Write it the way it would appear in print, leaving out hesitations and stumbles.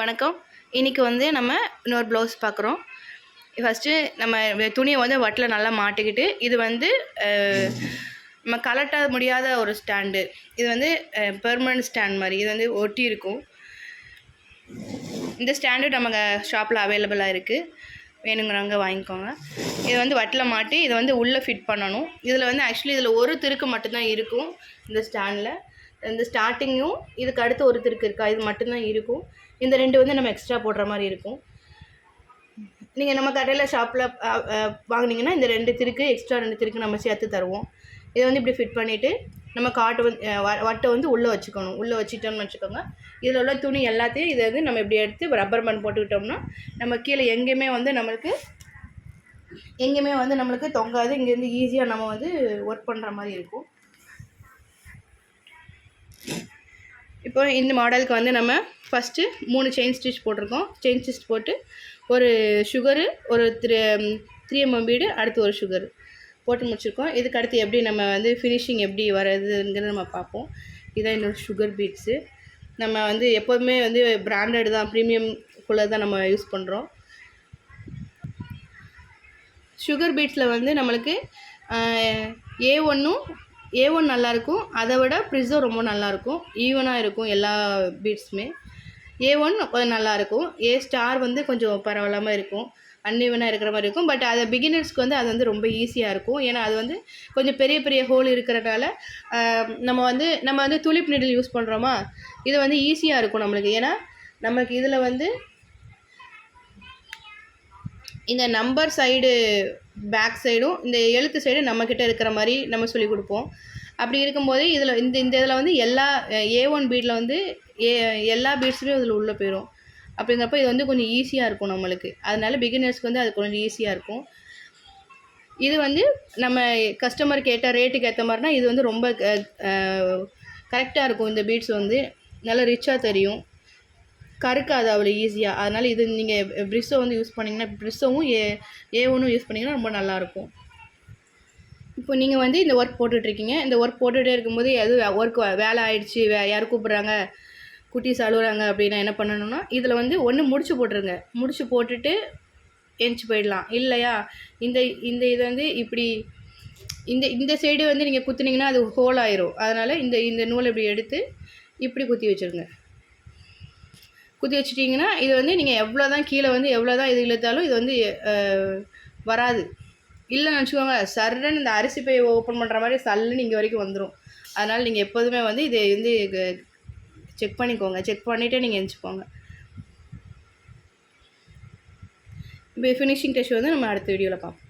வணக்கம். இன்றைக்கி வந்து நம்ம இன்னொரு ப்ளவுஸ் பார்க்குறோம். ஃபஸ்ட்டு நம்ம துணியை வந்து வட்டில் நல்லா மாட்டிக்கிட்டு, இது வந்து நம்ம கலட்ட முடியாத ஒரு ஸ்டாண்டு. இது வந்து பெர்மனன்ட் ஸ்டாண்ட் மாதிரி. இது வந்து ஒட்டி இருக்கும். இந்த ஸ்டாண்டு நம்ம ஷாப்பில் அவைலபிளாக இருக்குது. வேணுங்கிறவங்க வாங்கிக்கோங்க. இதை வந்து வட்டில் மாட்டி இதை வந்து உள்ளே ஃபிட் பண்ணணும். இதில் வந்து ஆக்சுவலி இதில் ஒரு திருக்கு மட்டும்தான் இருக்கும் இந்த ஸ்டாண்டில். இந்த ஸ்டார்டிங்கும் இதுக்கு அடுத்து ஒரு திருக்கு இருக்கா, இது மட்டும்தான் இருக்கும். இந்த ரெண்டு வந்து நம்ம எக்ஸ்ட்ரா போடுற மாதிரி இருக்கும். நீங்கள் நம்ம கடையில் ஷாப்பில் வாங்கினீங்கன்னா இந்த ரெண்டு திருக்கு எக்ஸ்ட்ரா ரெண்டு திருக்கு நம்ம சேர்த்து தருவோம். இதை வந்து இப்படி ஃபிட் பண்ணிவிட்டு நம்ம காட்டு வந்து வட்டை வந்து உள்ளே வச்சுக்கணும். உள்ளே வச்சுட்டோம்னு வச்சுக்கோங்க. இதில் உள்ள துணி எல்லாத்தையும் இதை வந்து நம்ம இப்படி எடுத்து ரப்பர் பேண்ட் போட்டுக்கிட்டோம்னா நம்ம கீழே எங்கேயுமே வந்து நம்மளுக்கு தொங்காது. இங்கேருந்து ஈஸியாக நம்ம வந்து ஒர்க் பண்ணுற மாதிரி இருக்கும். இப்போ இந்த மாடலுக்கு வந்து நம்ம ஃபஸ்ட்டு 3 செயின் ஸ்டிச் போட்டிருக்கோம். செயின் ஸ்டிச் போட்டு ஒரு சுகரு, ஒரு 3 mm பீடு, அடுத்து ஒரு சுகரு போட்டு முடிச்சிருக்கோம். இதுக்கு அடுத்து எப்படி நம்ம வந்து ஃபினிஷிங் எப்படி வர்றதுங்கிறத நம்ம பார்ப்போம். இதுதான் என்னோட சுகர் பீட்ஸு. நம்ம வந்து எப்போதுமே வந்து பிராண்டட் தான், ப்ரீமியம்குள்ளே தான் நம்ம யூஸ் பண்ணுறோம். சுகர் பீட்ஸில் வந்து நம்மளுக்கு A1 நல்லாயிருக்கும். அதை விட ப்ரிஸோ ரொம்ப நல்லாயிருக்கும். ஈவனாக இருக்கும் எல்லா பீட்ஸுமே. A1 கொஞ்சம் நல்லாயிருக்கும். A* வந்து கொஞ்சம் பரவாயில்லாமல் இருக்கும், அன்ஈவனாக இருக்கிற மாதிரி இருக்கும். பட் அது பிகினர்ஸ்க்கு வந்து அது வந்து ரொம்ப ஈஸியாக இருக்கும். ஏன்னா அது வந்து கொஞ்சம் பெரிய பெரிய ஹோல் இருக்கிறனால நம்ம வந்து துலிப் நீடில் யூஸ் பண்ணுறோமா, இது வந்து ஈஸியாக இருக்கும் நம்மளுக்கு. ஏன்னா நமக்கு இதில் வந்து இந்த நம்பர் சைடு பேக் சைடும் இந்த எழுத்து சைடு நம்மக்கிட்ட இருக்கிற மாதிரி நம்ம சொல்லிக் கொடுப்போம். அப்படி இருக்கும்போது இதில் வந்து எல்லா A1 பீடில் வந்து எல்லா பீட்ஸுமே இதில் உள்ளே போயிடும். அப்படிங்கிறப்ப இது வந்து கொஞ்சம் ஈஸியாக இருக்கும் நம்மளுக்கு. அதனால பிகினர்ஸ்க்கு வந்து அது கொஞ்சம் ஈஸியாக இருக்கும். இது வந்து நம்ம கஸ்டமர் கேட்ட ரேட்டுக்கு ஏற்ற மாதிரினா இது வந்து ரொம்ப கரெக்டாக இருக்கும். இந்த பீட்ஸ் வந்து நல்லா ரிச்சாக தெரியும், கருக்காது அவ்வளோ ஈஸியாக. அதனால் இது நீங்கள் ப்ரிஸோ வந்து யூஸ் பண்ணிங்கன்னா, ப்ரிஸோவும் A1 யூஸ் பண்ணிங்கன்னா ரொம்ப நல்லாயிருக்கும். இப்போ நீங்கள் வந்து இந்த ஒர்க் போட்டுட்ருக்கீங்க. இந்த ஒர்க் போட்டுகிட்டே இருக்கும்போது ஒர்க் வேலை ஆகிடுச்சி, யார் கூப்பிட்றாங்க, குட்டீஸ் அழுகுறாங்க அப்படின்னா என்ன பண்ணணும்னா, இதில் வந்து ஒன்று முடிச்சு போட்டுருங்க. முடிச்சு போட்டுட்டு எந்திச்சு போயிடலாம். இல்லையா இந்த இது வந்து இப்படி இந்த சைடு வந்து நீங்கள் குத்துனீங்கன்னா அது ஹோல் ஆயிரும். அதனால் இந்த நூலை இப்படி எடுத்து இப்படி குத்தி வச்சுருங்க. குத்தி வச்சுட்டிங்கன்னா இது வந்து நீங்கள் எவ்வளோ தான் கீழே வந்து எவ்வளோ தான் இது இழுத்தாலும் இது வந்து வராது. இல்லைன்னு வச்சுக்கோங்க, சர்ன்னு இந்த அரிசி பை ஓப்பன் பண்ணுற மாதிரி சல்லுன்னு இங்கே வரைக்கும் வந்துடும். அதனால் நீங்கள் எப்போதுமே வந்து இதை வந்து செக் பண்ணிக்கோங்க. செக் பண்ணிவிட்டு நீங்கள் எந்திரிச்சுக்கோங்க. இப்போ ஃபினிஷிங் டச் வந்து நம்ம அடுத்த வீடியோவில் பார்ப்போம்.